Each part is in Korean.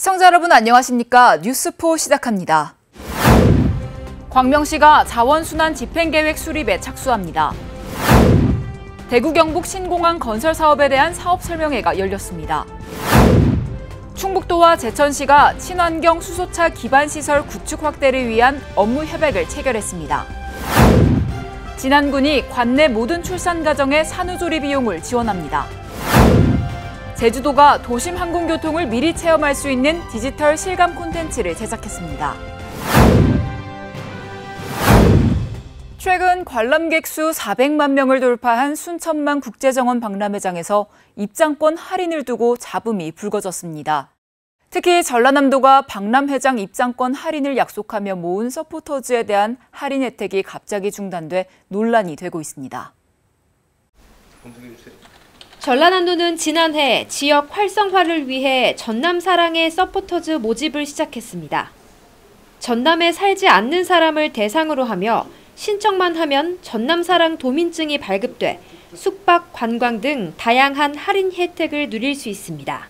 시청자 여러분 안녕하십니까? 뉴스포 시작합니다. 광명시가 자원순환 집행계획 수립에 착수합니다. 대구 경북 신공항 건설 사업에 대한 사업 설명회가 열렸습니다. 충북도와 제천시가 친환경 수소차 기반시설 구축 확대를 위한 업무 협약을 체결했습니다. 진안군이 관내 모든 출산 가정의 산후조리 비용을 지원합니다. 제주도가 도심 항공교통을 미리 체험할 수 있는 디지털 실감 콘텐츠를 제작했습니다. 최근 관람객 수 400만 명을 돌파한 순천만 국제정원 박람회장에서 입장권 할인을 두고 잡음이 불거졌습니다. 특히 전라남도가 박람회장 입장권 할인을 약속하며 모은 서포터즈에 대한 할인 혜택이 갑자기 중단돼 논란이 되고 있습니다. 전라남도는 지난해 지역 활성화를 위해 전남 사랑의 서포터즈 모집을 시작했습니다. 전남에 살지 않는 사람을 대상으로 하며 신청만 하면 전남 사랑 도민증이 발급돼 숙박, 관광 등 다양한 할인 혜택을 누릴 수 있습니다.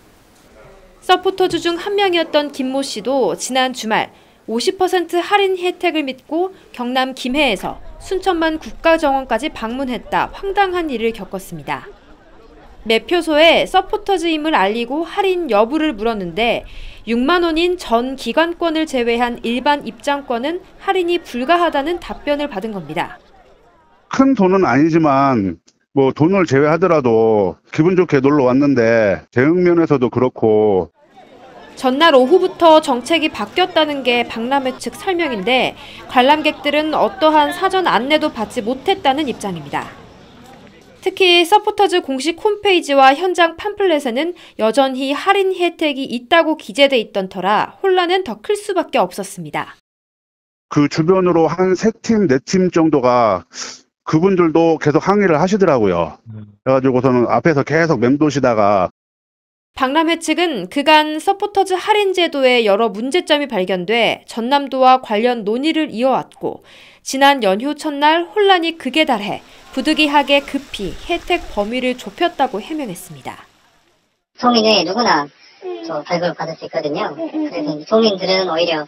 서포터즈 중 한 명이었던 김모 씨도 지난 주말 50% 할인 혜택을 믿고 경남 김해에서 순천만 국가정원까지 방문했다 황당한 일을 겪었습니다. 매표소에 서포터즈임을 알리고 할인 여부를 물었는데 6만 원인 전 기관권을 제외한 일반 입장권은 할인이 불가하다는 답변을 받은 겁니다. 큰 돈은 아니지만 돈을 제외하더라도 기분 좋게 놀러 왔는데 대응 면에서도 그렇고. 전날 오후부터 정책이 바뀌었다는 게 박람회 측 설명인데 관람객들은 어떠한 사전 안내도 받지 못했다는 입장입니다. 특히 서포터즈 공식 홈페이지와 현장 팜플렛에는 여전히 할인 혜택이 있다고 기재돼 있던 터라 혼란은 더 클 수밖에 없었습니다. 그 주변으로 한 3팀, 4팀 정도가 그분들도 계속 항의를 하시더라고요. 그래가지고서는 앞에서 계속 맴도시다가. 박람회 측은 그간 서포터즈 할인 제도에 여러 문제점이 발견돼 전남도와 관련 논의를 이어왔고 지난 연휴 첫날 혼란이 극에 달해 부득이하게 급히 혜택 범위를 좁혔다고 해명했습니다. 서민의 누구나 발급을 받을 수 있거든요. 그래서 서민들은 오히려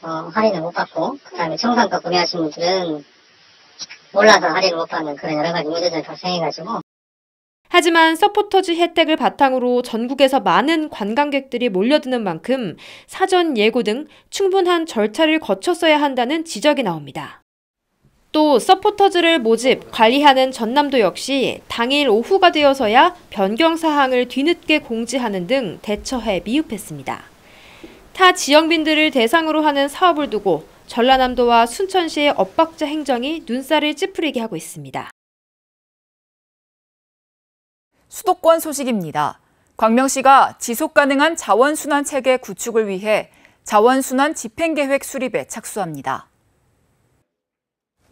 할인을 못 받고 그다음에 청산가 구매하신 분들은 몰라서 할인을 못 받는 그런 여러 가지 문제들이 발생해가지고. 하지만 서포터즈 혜택을 바탕으로 전국에서 많은 관광객들이 몰려드는 만큼 사전 예고 등 충분한 절차를 거쳤어야 한다는 지적이 나옵니다. 또 서포터즈를 모집, 관리하는 전남도 역시 당일 오후가 되어서야 변경 사항을 뒤늦게 공지하는 등 대처에 미흡했습니다. 타 지역민들을 대상으로 하는 사업을 두고 전라남도와 순천시의 엇박자 행정이 눈살을 찌푸리게 하고 있습니다. 수도권 소식입니다. 광명시가 지속가능한 자원순환 체계 구축을 위해 자원순환 집행계획 수립에 착수합니다.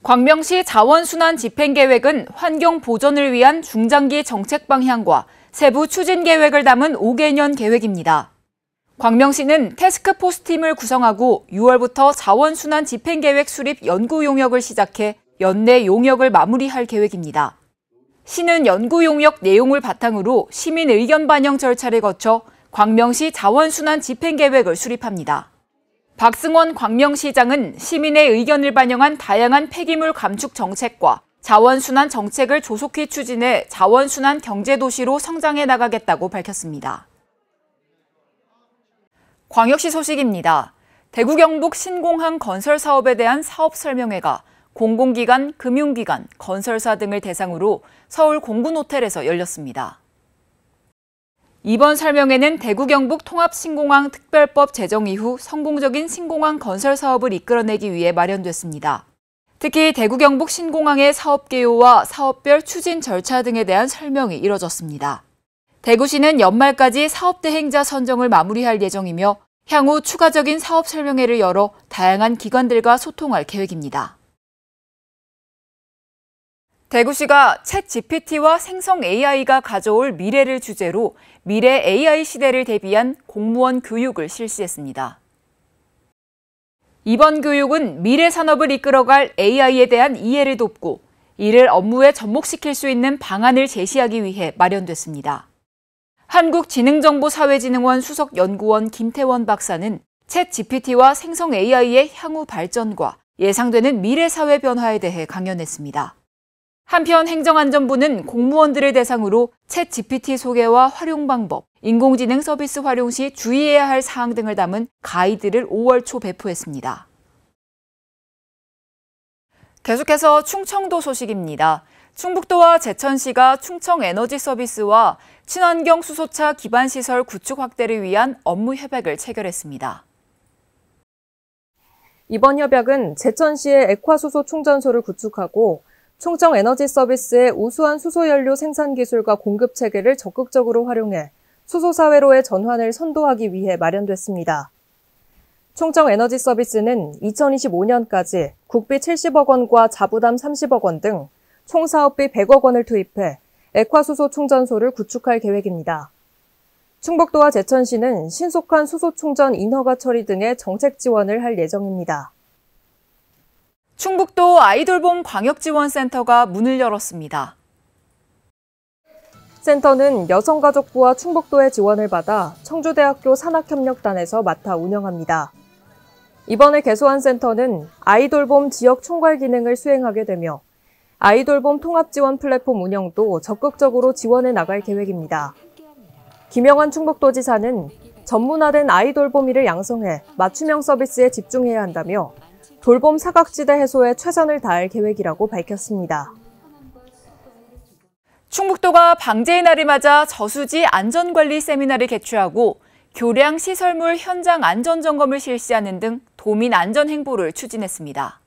광명시 자원순환 집행계획은 환경 보전을 위한 중장기 정책 방향과 세부 추진 계획을 담은 5개년 계획입니다. 광명시는 태스크포스팀을 구성하고 6월부터 자원순환 집행계획 수립 연구 용역을 시작해 연내 용역을 마무리할 계획입니다. 시는 연구 용역 내용을 바탕으로 시민 의견 반영 절차를 거쳐 광명시 자원순환 집행계획을 수립합니다. 박승원 광명시장은 시민의 의견을 반영한 다양한 폐기물 감축 정책과 자원순환 정책을 조속히 추진해 자원순환 경제도시로 성장해 나가겠다고 밝혔습니다. 광역시 소식입니다. 대구 경북 신공항 건설 사업에 대한 사업 설명회가 공공기관, 금융기관, 건설사 등을 대상으로 서울 공군호텔에서 열렸습니다. 이번 설명회는 대구 경북 통합신공항 특별법 제정 이후 성공적인 신공항 건설 사업을 이끌어내기 위해 마련됐습니다. 특히 대구 경북 신공항의 사업 개요와 사업별 추진 절차 등에 대한 설명이 이뤄졌습니다. 대구시는 연말까지 사업 대행자 선정을 마무리할 예정이며 향후 추가적인 사업 설명회를 열어 다양한 기관들과 소통할 계획입니다. 대구시가 챗 GPT와 생성 AI가 가져올 미래를 주제로 미래 AI 시대를 대비한 공무원 교육을 실시했습니다. 이번 교육은 미래 산업을 이끌어갈 AI에 대한 이해를 돕고 이를 업무에 접목시킬 수 있는 방안을 제시하기 위해 마련됐습니다. 한국지능정보사회진흥원 수석연구원 김태원 박사는 챗 GPT와 생성 AI의 향후 발전과 예상되는 미래 사회 변화에 대해 강연했습니다. 한편 행정안전부는 공무원들을 대상으로 챗 GPT 소개와 활용 방법, 인공지능 서비스 활용 시 주의해야 할 사항 등을 담은 가이드를 5월 초 배포했습니다. 계속해서 충청도 소식입니다. 충북도와 제천시가 충청 에너지 서비스와 친환경 수소차 기반 시설 구축 확대를 위한 업무 협약을 체결했습니다. 이번 협약은 제천시의 액화수소 충전소를 구축하고 충청 에너지 서비스의 우수한 수소연료 생산 기술과 공급 체계를 적극적으로 활용해 수소사회로의 전환을 선도하기 위해 마련됐습니다. 충청 에너지 서비스는 2025년까지 국비 70억 원과 자부담 30억 원 등 총 사업비 100억 원을 투입해 액화수소 충전소를 구축할 계획입니다. 충북도와 제천시는 신속한 수소 충전 인허가 처리 등의 정책 지원을 할 예정입니다. 충북도 아이돌봄 광역지원센터가 문을 열었습니다. 센터는 여성가족부와 충북도의 지원을 받아 청주대학교 산학협력단에서 맡아 운영합니다. 이번에 개소한 센터는 아이돌봄 지역 총괄 기능을 수행하게 되며 아이돌봄 통합지원 플랫폼 운영도 적극적으로 지원해 나갈 계획입니다. 김영환 충북도지사는 전문화된 아이돌봄이를 양성해 맞춤형 서비스에 집중해야 한다며 돌봄 사각지대 해소에 최선을 다할 계획이라고 밝혔습니다. 충북도가 방제의 날을 맞아 저수지 안전관리 세미나를 개최하고 교량 시설물 현장 안전점검을 실시하는 등 도민 안전행보를 추진했습니다.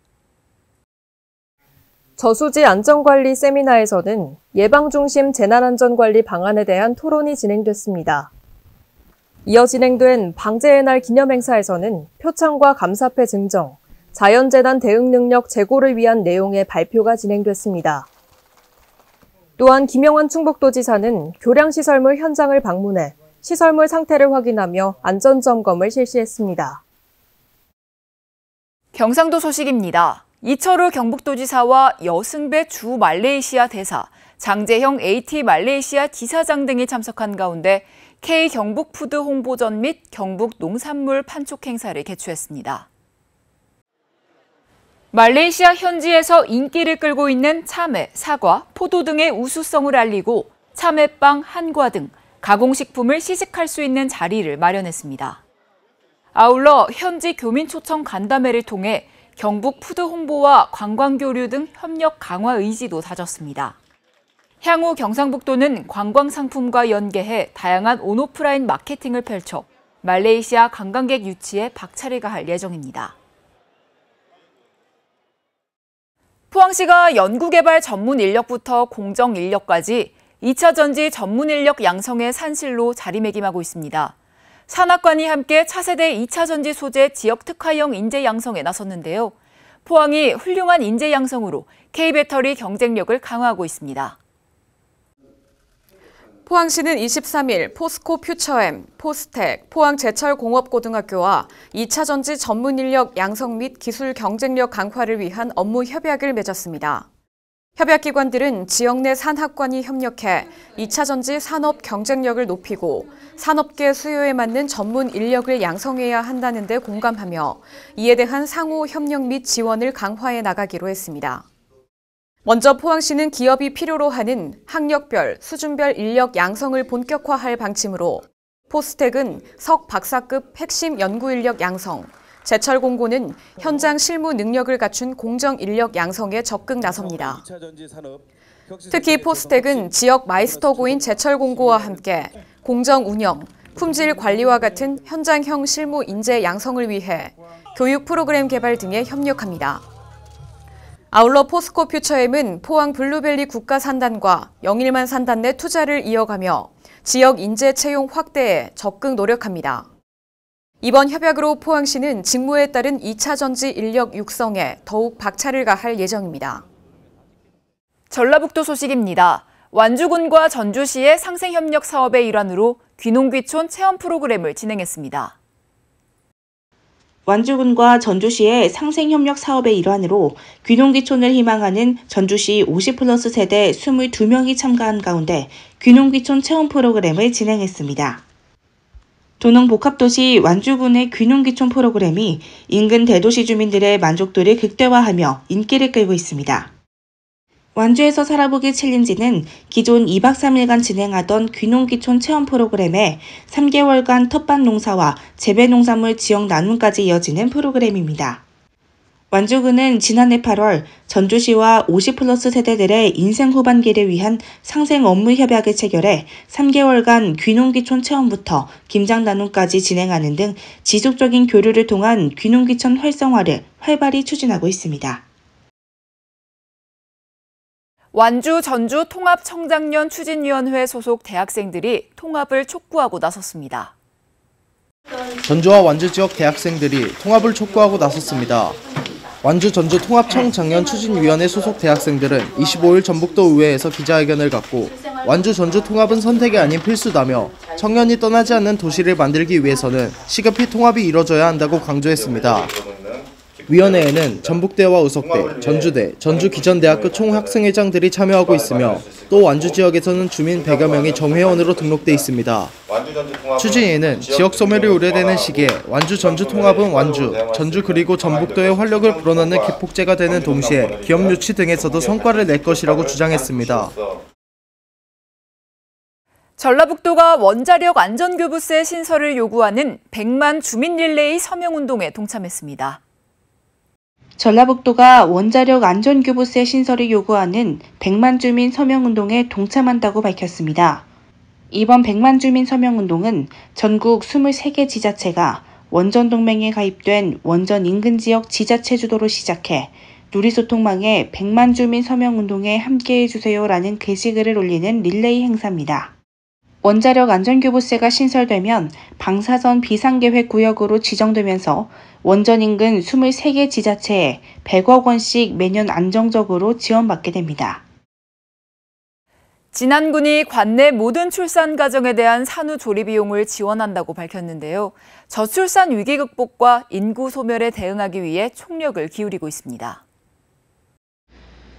저수지 안전관리 세미나에서는 예방중심 재난안전관리 방안에 대한 토론이 진행됐습니다. 이어 진행된 방제의 날 기념행사에서는 표창과 감사패 증정, 자연재난 대응 능력 제고를 위한 내용의 발표가 진행됐습니다. 또한 김영환 충북도지사는 교량시설물 현장을 방문해 시설물 상태를 확인하며 안전점검을 실시했습니다. 경상도 소식입니다. 이철우 경북도지사와 여승배 주 말레이시아 대사, 장재형 AT 말레이시아 지사장 등이 참석한 가운데 K 경북푸드 홍보전 및 경북 농산물 판촉 행사를 개최했습니다. 말레이시아 현지에서 인기를 끌고 있는 참외, 사과, 포도 등의 우수성을 알리고 참외빵, 한과 등 가공식품을 시식할 수 있는 자리를 마련했습니다. 아울러 현지 교민 초청 간담회를 통해 경북 푸드 홍보와 관광교류 등 협력 강화 의지도 다졌습니다. 향후 경상북도는 관광상품과 연계해 다양한 온오프라인 마케팅을 펼쳐 말레이시아 관광객 유치에 박차를 가할 예정입니다. 포항시가 연구개발 전문 인력부터 공정 인력까지 2차 전지 전문 인력 양성의 산실로 자리매김하고 있습니다. 산학관이 함께 차세대 2차 전지 소재 지역 특화형 인재 양성에 나섰는데요. 포항이 훌륭한 인재 양성으로 K배터리 경쟁력을 강화하고 있습니다. 포항시는 23일 포스코 퓨처엠, 포스텍, 포항제철공업고등학교와 2차 전지 전문 인력 양성 및 기술 경쟁력 강화를 위한 업무 협약을 맺었습니다. 협약기관들은 지역 내 산학관이 협력해 2차 전지 산업 경쟁력을 높이고 산업계 수요에 맞는 전문 인력을 양성해야 한다는 데 공감하며 이에 대한 상호 협력 및 지원을 강화해 나가기로 했습니다. 먼저 포항시는 기업이 필요로 하는 학력별, 수준별 인력 양성을 본격화할 방침으로 포스텍은 석 박사급 핵심 연구 인력 양성, 제철공고는 현장 실무 능력을 갖춘 공정 인력 양성에 적극 나섭니다. 특히 포스텍은 지역 마이스터고인 제철공고와 함께 공정 운영, 품질 관리와 같은 현장형 실무 인재 양성을 위해 교육 프로그램 개발 등에 협력합니다. 아울러 포스코 퓨처엠은 포항 블루벨리 국가산단과 영일만 산단 내 투자를 이어가며 지역 인재 채용 확대에 적극 노력합니다. 이번 협약으로 포항시는 직무에 따른 2차 전지 인력 육성에 더욱 박차를 가할 예정입니다. 전라북도 소식입니다. 완주군과 전주시의 상생협력 사업의 일환으로 귀농귀촌 체험 프로그램을 진행했습니다. 완주군과 전주시의 상생협력 사업의 일환으로 귀농귀촌을 희망하는 전주시 50+ 세대 22명이 참가한 가운데 귀농귀촌 체험 프로그램을 진행했습니다. 도농복합도시 완주군의 귀농귀촌 프로그램이 인근 대도시 주민들의 만족도를 극대화하며 인기를 끌고 있습니다. 완주에서 살아보기 챌린지는 기존 2박 3일간 진행하던 귀농귀촌 체험 프로그램에 3개월간 텃밭 농사와 재배 농산물 지역 나눔까지 이어지는 프로그램입니다. 완주군은 지난해 8월 전주시와 50+ 세대들의 인생 후반기를 위한 상생 업무 협약을 체결해 3개월간 귀농귀촌 체험부터 김장 나눔까지 진행하는 등 지속적인 교류를 통한 귀농귀촌 활성화를 활발히 추진하고 있습니다. 완주 전주 통합청장년 추진위원회 소속 대학생들이 통합을 촉구하고 나섰습니다. 전주와 완주 지역 대학생들이 통합을 촉구하고 나섰습니다. 완주 전주 통합청장년 추진위원회 소속 대학생들은 25일 전북도 의회에서 기자회견을 갖고 완주 전주 통합은 선택이 아닌 필수다며 청년이 떠나지 않는 도시를 만들기 위해서는 시급히 통합이 이뤄져야 한다고 강조했습니다. 위원회에는 전북대와 의석대, 전주대, 전주기전대학교 총학생회장들이 참여하고 있으며 또 완주 지역에서는 주민 100여 명이 정회원으로 등록돼 있습니다. 추진위에는 지역 소멸이 우려되는 시기에 완주 전주 통합은 완주, 전주 그리고 전북도의 활력을 불어넣는 기폭제가 되는 동시에 기업 유치 등에서도 성과를 낼 것이라고 주장했습니다. 전라북도가 원자력 안전교부세 신설을 요구하는 100만 주민 릴레이 서명운동에 동참했습니다. 전라북도가 원자력 안전교부세 신설을 요구하는 100만 주민 서명운동에 동참한다고 밝혔습니다. 이번 100만 주민 서명운동은 전국 23개 지자체가 원전동맹에 가입된 원전 인근 지역 지자체 주도로 시작해 누리소통망에 100만 주민 서명운동에 함께해주세요라는 게시글을 올리는 릴레이 행사입니다. 원자력 안전교부세가 신설되면 방사선 비상계획 구역으로 지정되면서 원전 인근 23개 지자체에 100억 원씩 매년 안정적으로 지원받게 됩니다. 진안군이 관내 모든 출산 가정에 대한 산후 조리 비용을 지원한다고 밝혔는데요. 저출산 위기 극복과 인구 소멸에 대응하기 위해 총력을 기울이고 있습니다.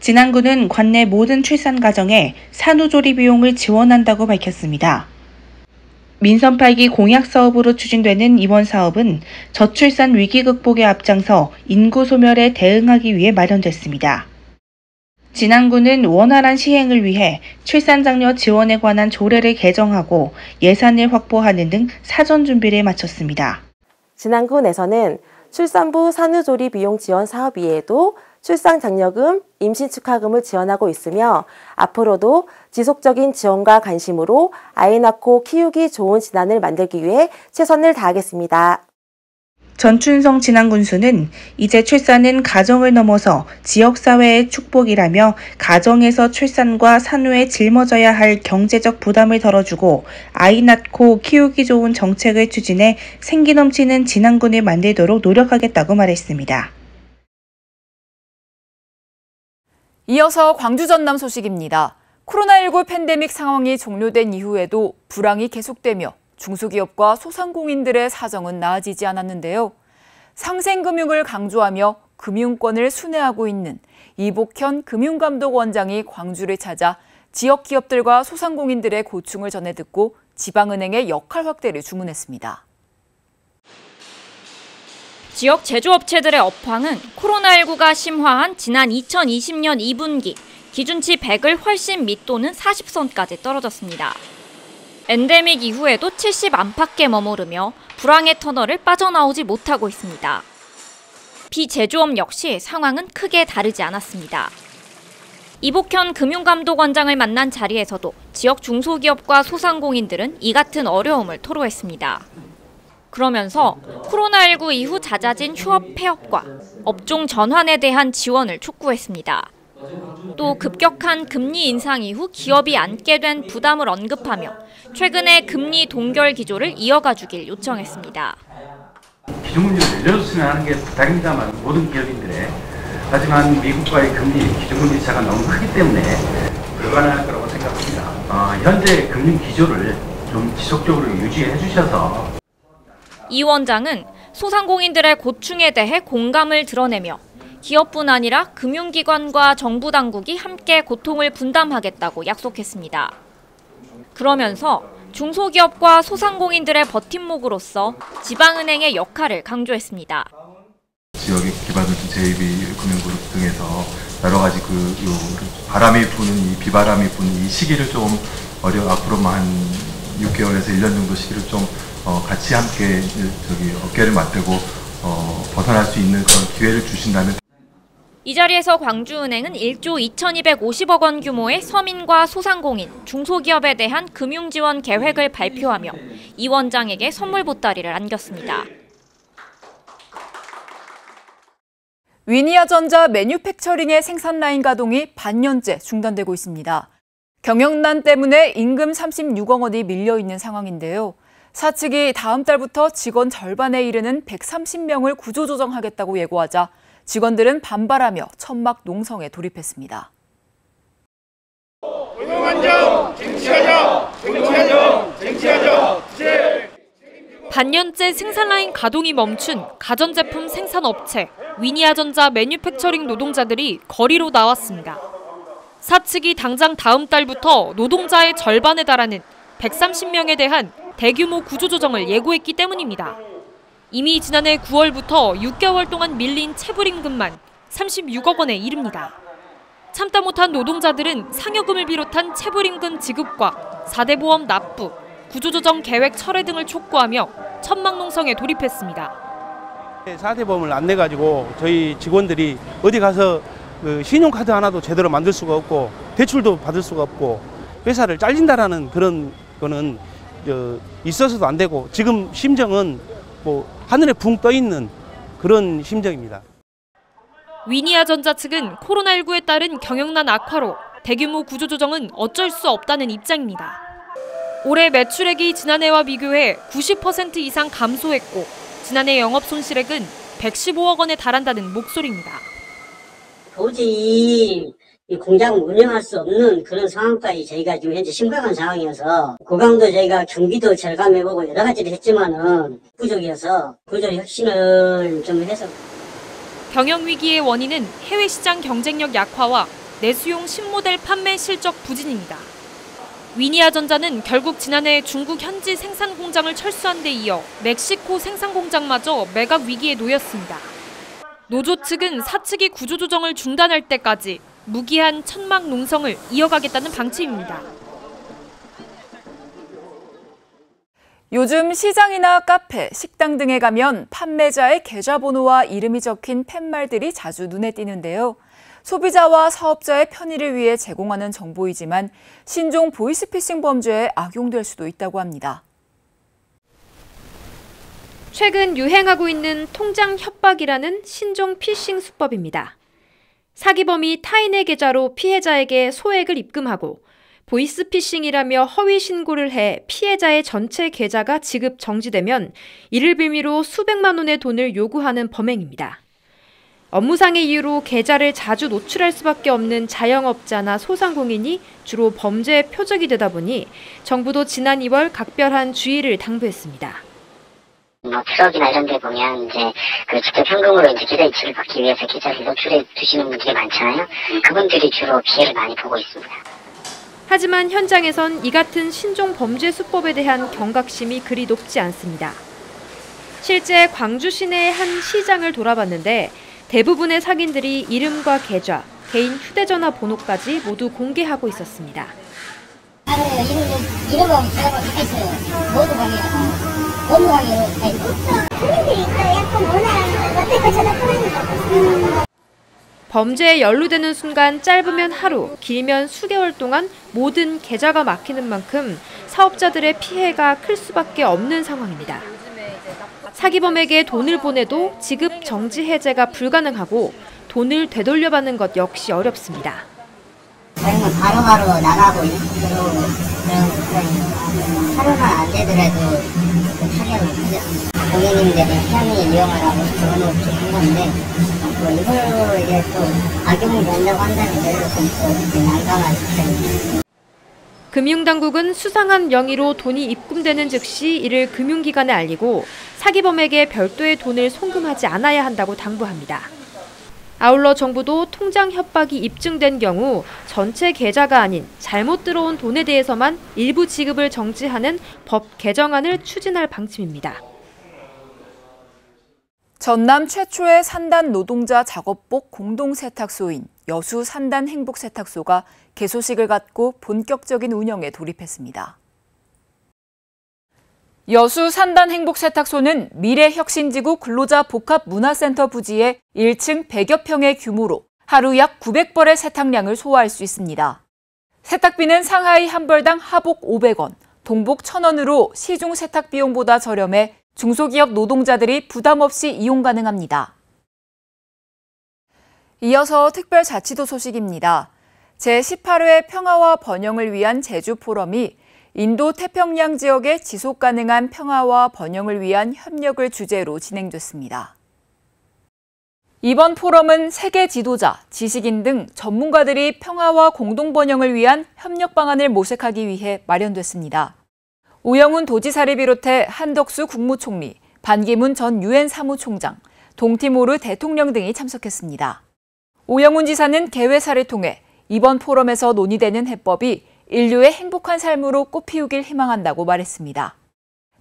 진안군은 관내 모든 출산 가정에 산후조리 비용을 지원한다고 밝혔습니다. 민선 8기 공약 사업으로 추진되는 이번 사업은 저출산 위기 극복에 앞장서 인구 소멸에 대응하기 위해 마련됐습니다. 진안군은 원활한 시행을 위해 출산장려 지원에 관한 조례를 개정하고 예산을 확보하는 등 사전 준비를 마쳤습니다. 진안군에서는 출산부 산후조리 비용 지원 사업 외에도 출산장려금, 임신축하금을 지원하고 있으며 앞으로도 지속적인 지원과 관심으로 아이 낳고 키우기 좋은 진안을 만들기 위해 최선을 다하겠습니다. 전춘성 진안군수는 이제 출산은 가정을 넘어서 지역사회의 축복이라며 가정에서 출산과 산후에 짊어져야 할 경제적 부담을 덜어주고 아이 낳고 키우기 좋은 정책을 추진해 생기 넘치는 진안군을 만들도록 노력하겠다고 말했습니다. 이어서 광주 전남 소식입니다. 코로나19 팬데믹 상황이 종료된 이후에도 불황이 계속되며 중소기업과 소상공인들의 사정은 나아지지 않았는데요. 상생금융을 강조하며 금융권을 순회하고 있는 이복현 금융감독원장이 광주를 찾아 지역 기업들과 소상공인들의 고충을 전해 듣고 지방은행의 역할 확대를 주문했습니다. 지역 제조업체들의 업황은 코로나19가 심화한 지난 2020년 2분기 기준치 100을 훨씬 밑도는 40선까지 떨어졌습니다. 엔데믹 이후에도 70 안팎에 머무르며 불황의 터널을 빠져나오지 못하고 있습니다. 비제조업 역시 상황은 크게 다르지 않았습니다. 이복현 금융감독원장을 만난 자리에서도 지역 중소기업과 소상공인들은 이 같은 어려움을 토로했습니다. 그러면서 코로나19 이후 잦아진 휴업 폐업과 업종 전환에 대한 지원을 촉구했습니다. 또 급격한 금리 인상 이후 기업이 안게 된 부담을 언급하며 최근에 금리 동결 기조를 이어가 주길 요청했습니다. 기준금리를 늘려줬으면 하는 게 부탁입니다만 모든 기업인들의 하지만 미국과의 기준금리 차가 너무 크기 때문에 불가능할 거라고 생각합니다. 현재 금융 기조를 좀 지속적으로 유지해 주셔서 이 원장은 소상공인들의 고충에 대해 공감을 드러내며 기업뿐 아니라 금융기관과 정부 당국이 함께 고통을 분담하겠다고 약속했습니다. 그러면서 중소기업과 소상공인들의 버팀목으로서 지방은행의 역할을 강조했습니다. 지역의 기반도시 제2비 금융그룹 등에서 여러 가지 바람이 부는 이 비바람이 부는 이 시기를 좀 앞으로만 한 6개월에서 1년 정도 시기를 좀 같이 함께 어깨를 맞대고 벗어날 수 있는 그런 기회를 주신다면. 이 자리에서 광주은행은 1조 2,250억 원 규모의 서민과 소상공인, 중소기업에 대한 금융지원 계획을 발표하며 이 원장에게 선물 보따리를 안겼습니다. 위니아전자 매뉴팩처링의 생산 라인 가동이 반년째 중단되고 있습니다. 경영난 때문에 임금 36억 원이 밀려 있는 상황인데요. 사측이 다음 달부터 직원 절반에 이르는 130명을 구조조정하겠다고 예고하자 직원들은 반발하며 천막 농성에 돌입했습니다. 반년째 생산라인 가동이 멈춘 가전제품 생산업체 위니아전자 매뉴팩처링 노동자들이 거리로 나왔습니다. 사측이 당장 다음 달부터 노동자의 절반에 달하는 130명에 대한 대규모 구조조정을 예고했기 때문입니다. 이미 지난해 9월부터 6개월 동안 밀린 체불임금만 36억 원에 이릅니다. 참다 못한 노동자들은 상여금을 비롯한 체불임금 지급과 4대 보험 납부, 구조조정 계획 철회 등을 촉구하며 천막 농성에 돌입했습니다. 4대 보험을 안 내가지고 저희 직원들이 어디 가서 신용카드 하나도 제대로 만들 수가 없고 대출도 받을 수가 없고 회사를 잘린다라는 그런 거는 있어서도 안 되고 지금 심정은 하늘에 붕 떠 있는 그런 심정입니다. 위니아전자 측은 코로나19에 따른 경영난 악화로 대규모 구조조정은 어쩔 수 없다는 입장입니다. 올해 매출액이 지난해와 비교해 90% 이상 감소했고 지난해 영업 손실액은 115억 원에 달한다는 목소리입니다. 도저히 이 공장을 운영할 수 없는 그런 상황까지 저희가 지금 현재 심각한 상황이어서 고강도 저희가 경비도 절감해보고 여러 가지를 했지만은 부족이어서 구조 혁신을 좀 해서. 경영 위기의 원인은 해외 시장 경쟁력 약화와 내수용 신모델 판매 실적 부진입니다. 위니아전자는 결국 지난해 중국 현지 생산 공장을 철수한 데 이어 멕시코 생산 공장마저 매각 위기에 놓였습니다. 노조 측은 사측이 구조조정을 중단할 때까지 무기한 천막 농성을 이어가겠다는 방침입니다. 요즘 시장이나 카페, 식당 등에 가면 판매자의 계좌번호와 이름이 적힌 팻말들이 자주 눈에 띄는데요. 소비자와 사업자의 편의를 위해 제공하는 정보이지만 신종 보이스피싱 범죄에 악용될 수도 있다고 합니다. 최근 유행하고 있는 통장 협박이라는 신종 피싱 수법입니다. 사기범이 타인의 계좌로 피해자에게 소액을 입금하고 보이스피싱이라며 허위 신고를 해 피해자의 전체 계좌가 지급 정지되면 이를 빌미로 수백만 원의 돈을 요구하는 범행입니다. 업무상의 이유로 계좌를 자주 노출할 수밖에 없는 자영업자나 소상공인이 주로 범죄의 표적이 되다 보니 정부도 지난 2월 각별한 주의를 당부했습니다. 트럭이나 이런 데 보면 이제 직접 현금으로 이제 계좌 이체를 받기 위해서 계좌를 노출해 두시는 분들이 많잖아요. 그분들이 주로 피해를 많이 보고 있습니다. 하지만 현장에선 이 같은 신종 범죄 수법에 대한 경각심이 그리 높지 않습니다. 실제 광주 시내의 한 시장을 돌아봤는데 대부분의 상인들이 이름과 계좌, 개인 휴대전화 번호까지 모두 공개하고 있었습니다. 이름하고 계좌가 적혀있어요. 모두 공개하고. 번호 공개로 다 있고. 국민들이 약간 원하는 어떤 전화 범죄에 연루되는 순간 짧으면 하루, 길면 수개월 동안 모든 계좌가 막히는 만큼 사업자들의 피해가 클 수밖에 없는 상황입니다. 사기범에게 돈을 보내도 지급 정지 해제가 불가능하고 돈을 되돌려받는 것 역시 어렵습니다. 저희는 바로바로 나가고 들어오고 하루가 안 되더라도 타격을 받았습니다. 고객님들이 편히 이용을 하고 적어놓고 한 건데 이걸로 이제 또 악용이 된다고 한다면 저희로서는 또 난감한 상태입니다. 금융당국은 수상한 명의로 돈이 입금되는 즉시 이를 금융기관에 알리고 사기범에게 별도의 돈을 송금하지 않아야 한다고 당부합니다. 아울러 정부도 통장 협박이 입증된 경우 전체 계좌가 아닌 잘못 들어온 돈에 대해서만 일부 지급을 정지하는 법 개정안을 추진할 방침입니다. 전남 최초의 산단 노동자 작업복 공동 세탁소인 여수 산단 행복 세탁소가 개소식을 갖고 본격적인 운영에 돌입했습니다. 여수 산단 행복 세탁소는 미래혁신지구 근로자 복합문화센터 부지에 1층 100여 평의 규모로 하루 약 900벌의 세탁량을 소화할 수 있습니다. 세탁비는 상하이 한 벌당 하복 500원, 동복 1,000원으로 시중 세탁 비용보다 저렴해 중소기업 노동자들이 부담 없이 이용 가능합니다. 이어서 특별자치도 소식입니다. 제18회 평화와 번영을 위한 제주 포럼이 인도 태평양 지역의 지속가능한 평화와 번영을 위한 협력을 주제로 진행됐습니다. 이번 포럼은 세계 지도자, 지식인 등 전문가들이 평화와 공동 번영을 위한 협력 방안을 모색하기 위해 마련됐습니다. 오영훈 도지사를 비롯해 한덕수 국무총리, 반기문 전 유엔 사무총장, 동티모르 대통령 등이 참석했습니다. 오영훈 지사는 개회사를 통해 이번 포럼에서 논의되는 해법이 인류의 행복한 삶으로 꽃피우길 희망한다고 말했습니다.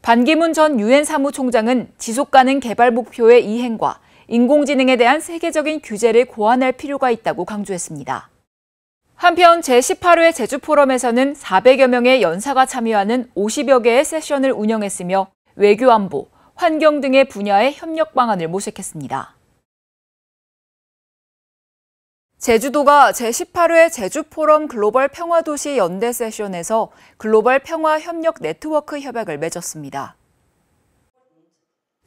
반기문 전 유엔 사무총장은 지속가능 개발 목표의 이행과 인공지능에 대한 세계적인 규제를 고안할 필요가 있다고 강조했습니다. 한편 제18회 제주 포럼에서는 400여 명의 연사가 참여하는 50여 개의 세션을 운영했으며 외교 안보, 환경 등의 분야의 협력 방안을 모색했습니다. 제주도가 제18회 제주포럼 글로벌 평화도시 연대 세션에서 글로벌 평화 협력 네트워크 협약을 맺었습니다.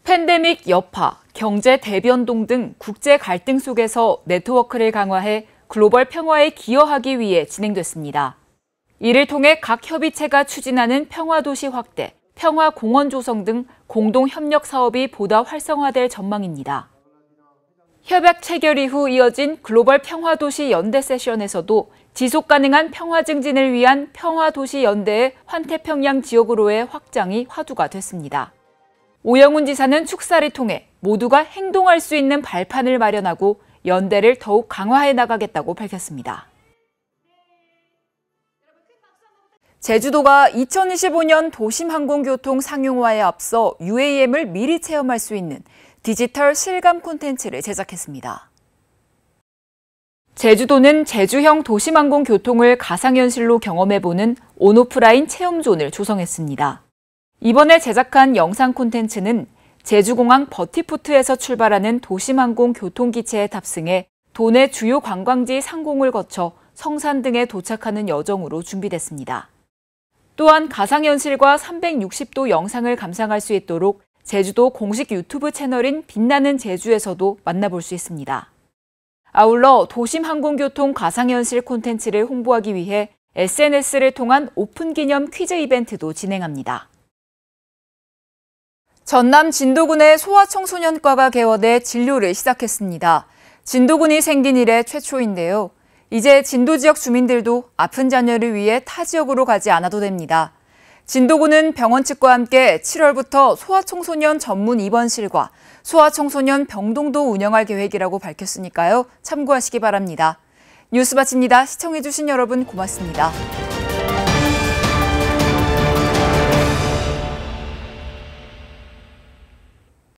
팬데믹 여파, 경제 대변동 등 국제 갈등 속에서 네트워크를 강화해 글로벌 평화에 기여하기 위해 진행됐습니다. 이를 통해 각 협의체가 추진하는 평화도시 확대, 평화공원 조성 등 공동 협력 사업이 보다 활성화될 전망입니다. 협약 체결 이후 이어진 글로벌 평화도시 연대 세션에서도 지속가능한 평화 증진을 위한 평화도시 연대의 환태평양 지역으로의 확장이 화두가 됐습니다. 오영훈 지사는 축사를 통해 모두가 행동할 수 있는 발판을 마련하고 연대를 더욱 강화해 나가겠다고 밝혔습니다. 제주도가 2025년 도심항공교통 상용화에 앞서 UAM을 미리 체험할 수 있는 디지털 실감 콘텐츠를 제작했습니다. 제주도는 제주형 도심항공교통을 가상현실로 경험해보는 온오프라인 체험존을 조성했습니다. 이번에 제작한 영상 콘텐츠는 제주공항 버티포트에서 출발하는 도심항공 교통기체에 탑승해 도내 주요 관광지 상공을 거쳐 성산 등에 도착하는 여정으로 준비됐습니다. 또한 가상현실과 360도 영상을 감상할 수 있도록 제주도 공식 유튜브 채널인 빛나는 제주에서도 만나볼 수 있습니다. 아울러 도심항공교통 가상현실 콘텐츠를 홍보하기 위해 SNS를 통한 오픈 기념 퀴즈 이벤트도 진행합니다. 전남 진도군의 소아청소년과가 개원해 진료를 시작했습니다. 진도군이 생긴 이래 최초인데요. 이제 진도 지역 주민들도 아픈 자녀를 위해 타 지역으로 가지 않아도 됩니다. 진도군은 병원 측과 함께 7월부터 소아청소년 전문 입원실과 소아청소년 병동도 운영할 계획이라고 밝혔으니까요. 참고하시기 바랍니다. 뉴스 마칩니다. 시청해주신 여러분 고맙습니다.